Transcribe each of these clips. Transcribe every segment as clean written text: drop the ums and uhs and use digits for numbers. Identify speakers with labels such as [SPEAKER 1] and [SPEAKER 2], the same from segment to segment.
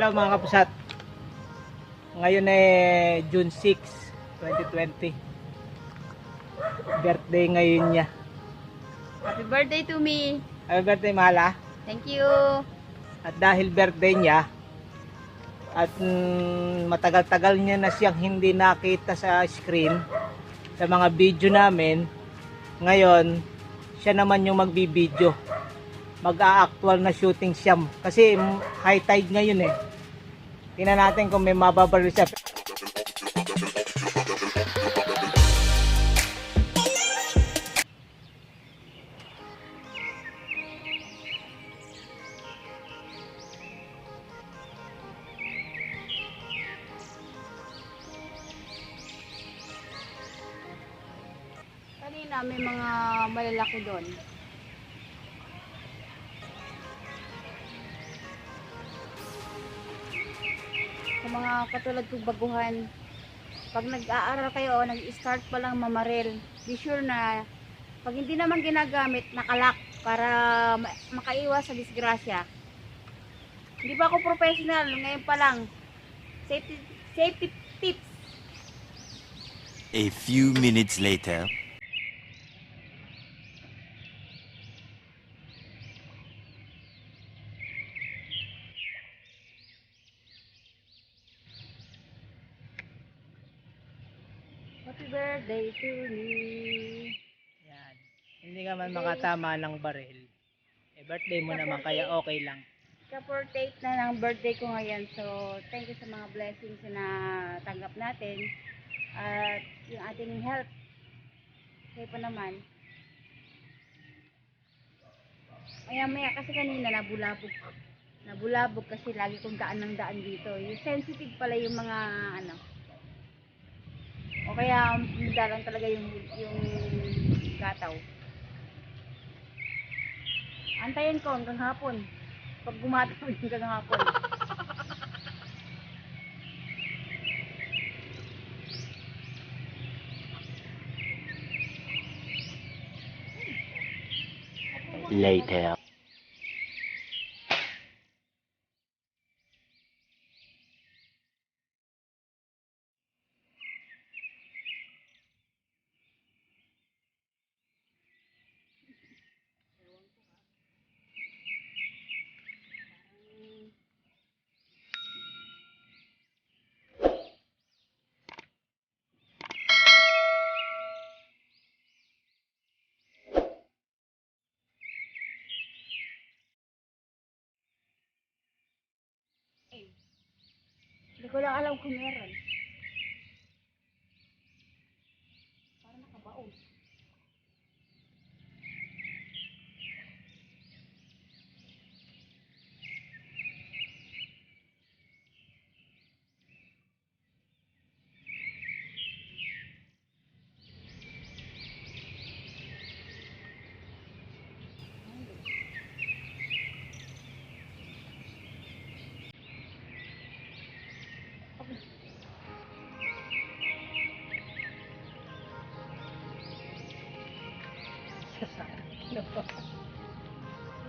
[SPEAKER 1] Hello mga kapusat. Ngayon ay June 6, 2020. Birthday ngayon niya.
[SPEAKER 2] Happy birthday to me.
[SPEAKER 1] Happy birthday, Mahala.
[SPEAKER 2] Thank you.
[SPEAKER 1] At dahil birthday niya, at matagal-tagal niya na siyang hindi nakita sa screen, sa mga video namin, ngayon, siya naman yung magbibideo. Mag-a-actual na shooting siya. Kasi high tide ngayon eh. Tingnan natin kung may mababaril siya.
[SPEAKER 2] Kanina may mga malalaki doon. Sa mga katulad kong baguhan, pag nag-aaral kayo o nag-start pa lang mamaril, be sure na pag hindi naman ginagamit, nakalak para makaiwas sa disgrasya. Hindi pa ako professional, ngayon pa lang. Safety tips.
[SPEAKER 3] A few minutes later.
[SPEAKER 2] Happy birthday to me.
[SPEAKER 1] Yan. Hindi ka man makatama ng baril. Eh, birthday mo naman, kaya okay lang.
[SPEAKER 2] Ka-48 na ng birthday ko ngayon. So, thank you sa mga blessings na tanggap natin. At yung ating health. Kaya pa naman. Maya kasi kanina nabulabog. Nabulabog kasi lagi kong daan ng daan dito. Yung sensitive pala yung mga ano. O kaya dalang talaga yung gataw. Antayin ko hanggang hapon. Pag gumataw hanggang hapon.
[SPEAKER 3] Later.
[SPEAKER 2] Hindi ko lang alam kung meron. Parang nakabaon.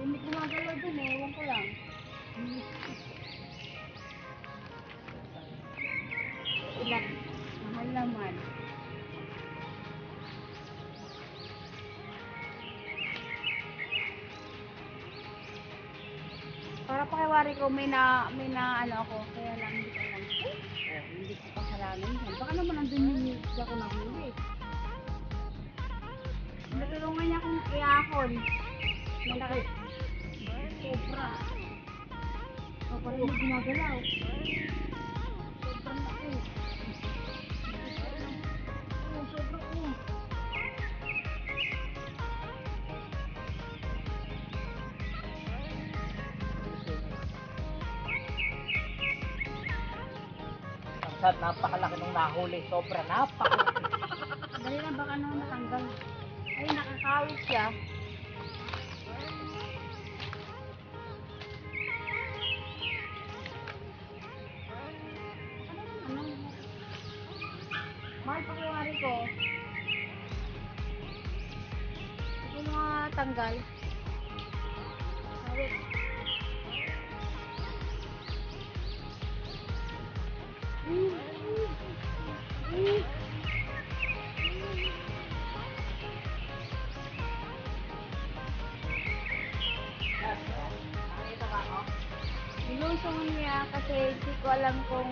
[SPEAKER 2] Hindi gumagalaw dun eh. Ewan ko lang. Ilan? Mahal naman. Para pakiwari ko may na ano ako. Kaya lang hindi ko alam. Oh, hindi ko pa halangin. Baka naman nandun yung music ako na huli. Natulungan niya akong iahon. Malaki. Sobra. O, parang hindi gumagalaw. Sobrang laki. Oh, sobrang oh.
[SPEAKER 1] Ang napakalaki nung nahuli. Sobra, napakalaki.
[SPEAKER 2] Dali lang baka naman matanggal. Ay, nakakawit siya. Ano? Mahal pa kiwari ko. Ito mga tanggal. Kawit. nilusong niya kasi hindi ko alam kung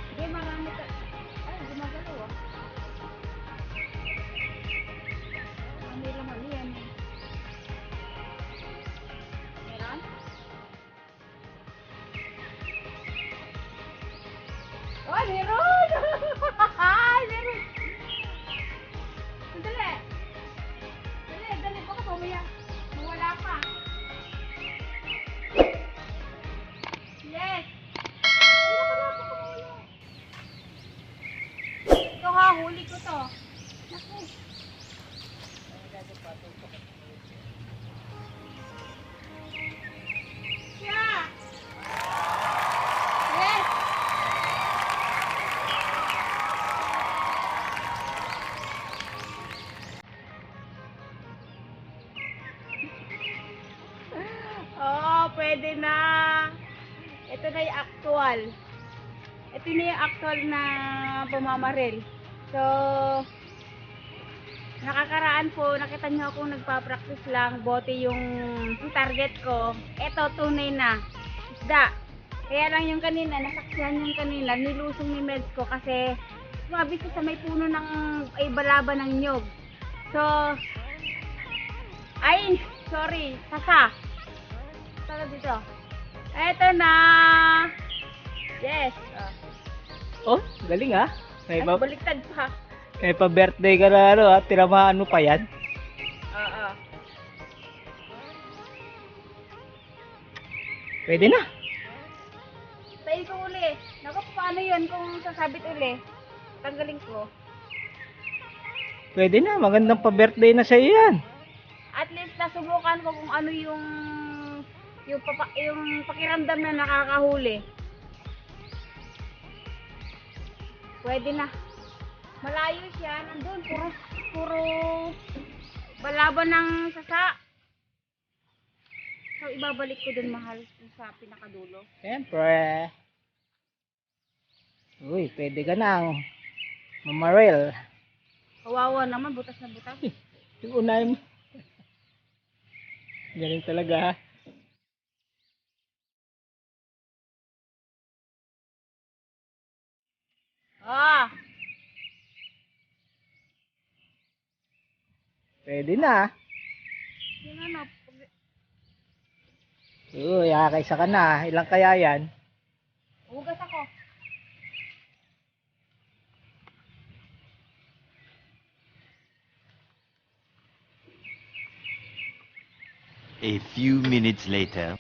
[SPEAKER 2] hindi marami ka. Ay, gumagalaw ah. Ano laman yan eh. Meron? Oh, meron! Ay, meron! Dali! Dali, baka mamaya. Mawala pa. Yes! Ay, wala pa ko mawala. Ito ha, huli ko to. Naku. Yeah! Yes! Oh, pwede na. Ito na yung actual. Ito na yung actual na pamamaril. So, nakakaraan po, nakita niyo akong nagpa-practice lang, bote yung target ko. Ito, tunay na. Isda. Kaya lang yung kanina, nasaksihan yung kanina, nilusong ni Meds ko kasi sumabi siya sa may puno ng ay balaba ng nyog. So, ay, sorry, sasa. Tara dito. Eto na. Yes.
[SPEAKER 1] Oh, galing ah.
[SPEAKER 2] Ay, baliktad pa.
[SPEAKER 1] May pa-birthday ka na ano ah. Tinamaan mo pa yan.
[SPEAKER 2] Oo.
[SPEAKER 1] Pwede na.
[SPEAKER 2] Tayo ko uli. Naku, paano yun kung sasabit uli? Tanggalin ko.
[SPEAKER 1] Pwede na. Magandang pa-birthday na sa'yo yan.
[SPEAKER 2] At least nasubukan ko kung ano yung pakiramdam na nakakahuli. Pwede na. Malayo siya. Nandun. Puro balaban ng sasa. So, ibabalik ko dun, mahal, sa pinakadulo.
[SPEAKER 1] Siyempre. Uy, pwede ka nang mamaril.
[SPEAKER 2] Kawawa naman. Butas na butas.
[SPEAKER 1] Yung unahin mo. Galing talaga ha.
[SPEAKER 2] Ah!
[SPEAKER 1] Pwede na.
[SPEAKER 2] Yung ano,
[SPEAKER 1] Uy, kakaisa ka na. Ilang kaya yan?
[SPEAKER 2] hugas ako.
[SPEAKER 3] A few minutes later.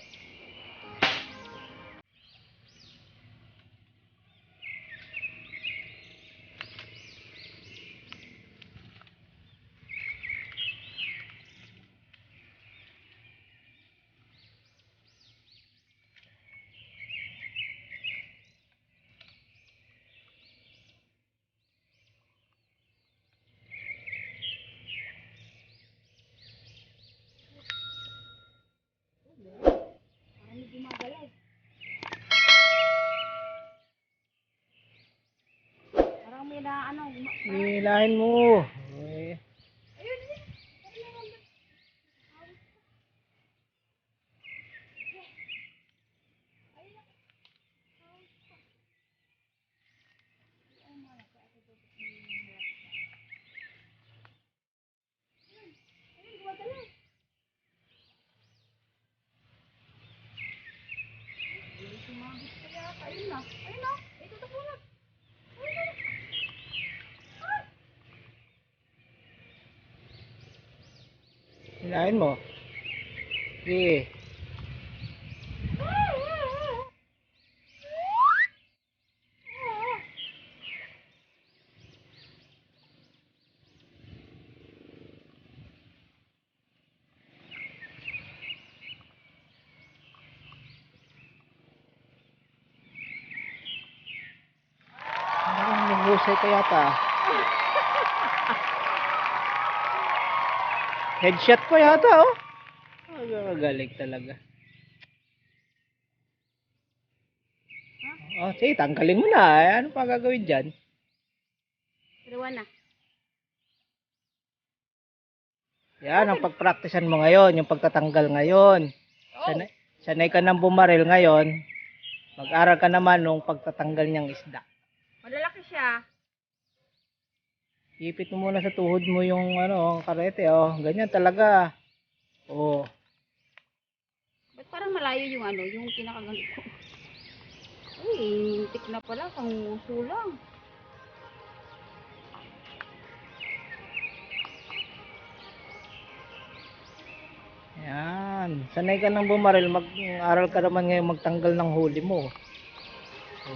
[SPEAKER 2] Marami gumagalaw. Parang may na ano.
[SPEAKER 1] Hilahin mo. Uy.
[SPEAKER 2] Ayun. Ayun na. Ayun na. Ito tapunan. Ayun na.
[SPEAKER 1] Hilahin mo. Sige. Nag-husay ka yata. Headshot ko yata oh. Galing talaga. Oh, sige, tanggalin mo na. Ano pa gagawin dyan?
[SPEAKER 2] Dalawa na.
[SPEAKER 1] Yan ang pagpraktisan mo ngayon, yung pagtatanggal ngayon. Sanay ka nang bumaril ngayon. Mag-aral ka naman nung pagtatanggal niyang isda.
[SPEAKER 2] Malalaki siya.
[SPEAKER 1] Ipit mo muna sa tuhod mo yung ang karete, oh. Ganyan talaga. Oh.
[SPEAKER 2] Ba't parang malayo yung yung kinakaganit ko? Uy, tik na pala, pang uso lang.
[SPEAKER 1] Yan. Sanay ka nang bumaril, mag-aral ka naman ngayon magtanggal ng huli mo.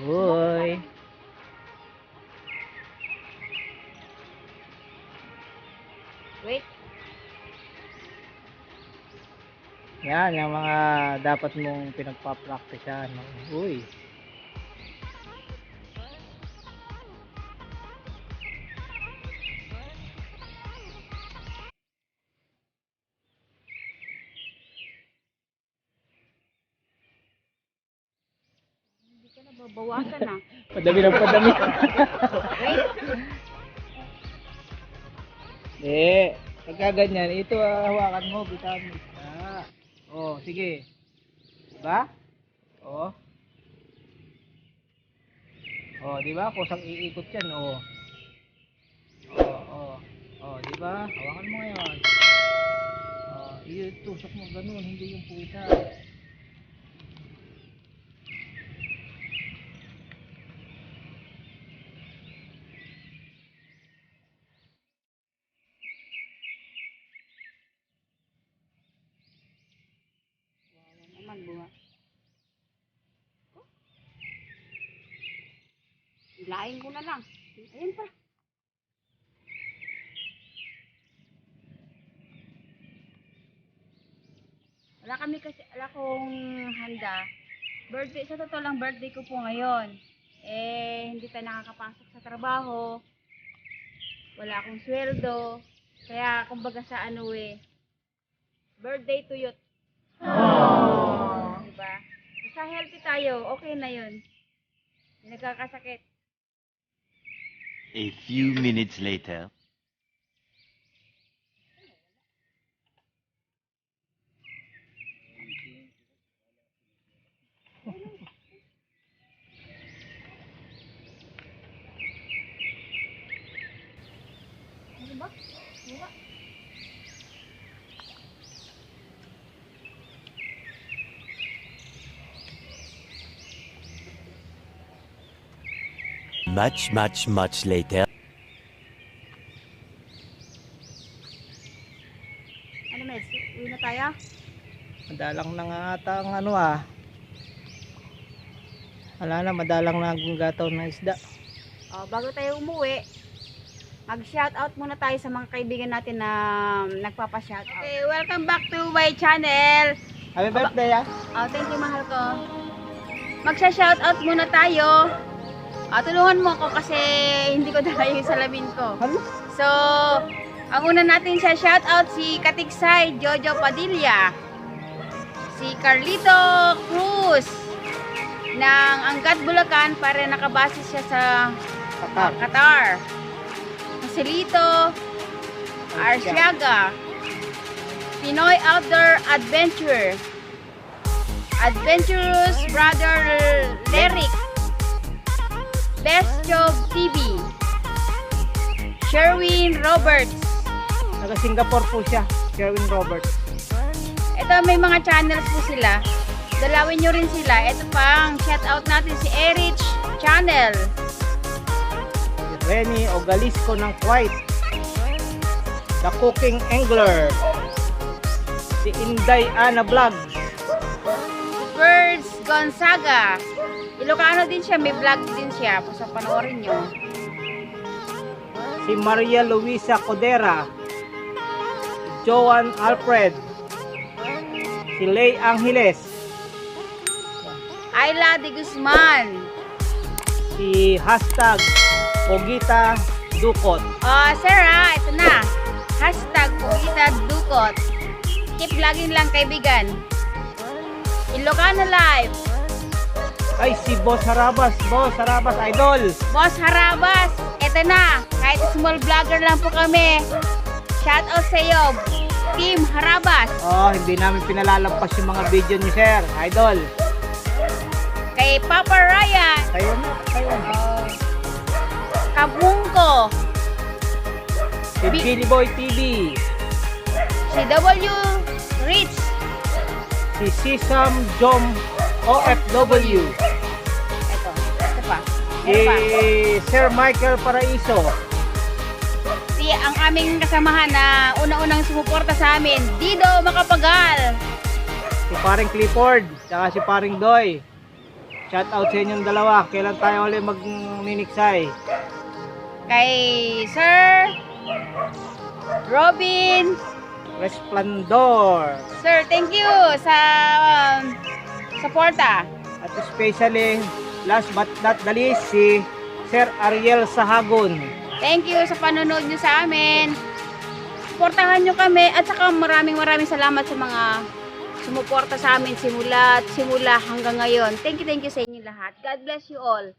[SPEAKER 1] Uy.
[SPEAKER 2] Wait.
[SPEAKER 1] Yan, yung mga dapat mong pinagpa-practicean. Uy.
[SPEAKER 2] Hindi ka nababawasan ah.
[SPEAKER 1] Padami ng padami. Pagka ganyan, ito hawakan mo, bitawan mo. Oh, sige. Diba? Oh. Oh, diba? Kusang iikot yan, oh. Oh, diba? Hawakan mo ngayon. Oh, itusok mo ganun, hindi yung puwita.
[SPEAKER 2] Naman bunga. Ilain ko na lang. Ayan pa. Wala akong handa. Birthday, sa totoo lang birthday ko po ngayon. Hindi tayo nakakapasok sa trabaho. Wala akong sweldo. Kaya kumbaga sa birthday to youth. Diba? Basta healthy tayo, okay na yun. Hindi nagkakasakit.
[SPEAKER 3] A few minutes later.
[SPEAKER 2] Ano ba? Wala.
[SPEAKER 3] Much later.
[SPEAKER 2] Ano, Meds? Uwi na tayo?
[SPEAKER 1] Madalang na nga ata ang Wala na, madalang na ang gataw ng isda.
[SPEAKER 2] Bago tayo umuwi, mag-shoutout muna tayo sa mga kaibigan natin na nagpapa-shoutout. Okay, welcome back to my channel.
[SPEAKER 1] Happy birthday, ah!
[SPEAKER 2] Thank you, mahal ko. Magsha-shoutout muna tayo. Tulungan mo ako kasi hindi ko dala yung salamin ko.
[SPEAKER 1] Ano?
[SPEAKER 2] So, ang una natin siya shoutout si Katiksay Jojo Padilla, si Carlito Cruz ng Angat Bulacan para nakabase siya sa Qatar. Si Lito Arsiaga, Pinoy Outdoor Adventure, Adventurous Brother Leric, Best Job TV, Sherwin Roberts.
[SPEAKER 1] Taga Singapore po siya, Sherwin Roberts.
[SPEAKER 2] Ito, may mga channels po sila. Dalawin nyo rin sila. Ito pang shoutout natin si Erich Channel,
[SPEAKER 1] Si Renny Ogalisco ng Kuwait, The Cooking Angler, si Inday Ana Vlog,
[SPEAKER 2] Birds Gonzaga. Ilocano din siya, may vlog din siya. So, panoorin nyo.
[SPEAKER 1] si Maria Luisa Codera, Joan Alfred, si Lay Angeles,
[SPEAKER 2] Ayla de Guzman.
[SPEAKER 1] si hashtag Pogita Dukot,
[SPEAKER 2] Sarah, ito na. Hashtag Pugita Dukot. Keep vlogging lang, kaibigan. Ilocano Live.
[SPEAKER 1] ay si Boss Harabas Idol,
[SPEAKER 2] Boss Harabas, ito na. Kahit small vlogger lang po kami. Shout out sa iyo. Team Harabas.
[SPEAKER 1] Oh, hindi namin pinalalampas yung mga video ni Sir, Idol.
[SPEAKER 2] Kay Papa Ryan.
[SPEAKER 1] Kayo na, kayo na.
[SPEAKER 2] Kabungko.
[SPEAKER 1] Si Billy Boy TV.
[SPEAKER 2] Si W. Rich.
[SPEAKER 1] Si Sisam Jom OFW.
[SPEAKER 2] Ito. Ito pa.
[SPEAKER 1] Si Sir Michael Paraiso.
[SPEAKER 2] Si ang aming kasamahan na una-unang sumuporta sa amin, Dido Makapagal.
[SPEAKER 1] Si Paring Clifford. Tsaka si Paring Doy. Shout out sa inyong dalawa. Kailan tayo ulit mag-niniksay?
[SPEAKER 2] Kay Sir Robin.
[SPEAKER 1] Resplendor.
[SPEAKER 2] Sir, thank you sa suporta.
[SPEAKER 1] At especially, last but not the least, si Sir Ariel Sahagon.
[SPEAKER 2] Thank you sa panonood nyo sa amin. Suportahan nyo kami at saka maraming salamat sa mga sumuporta sa amin simula hanggang ngayon. Thank you sa inyo lahat. God bless you all.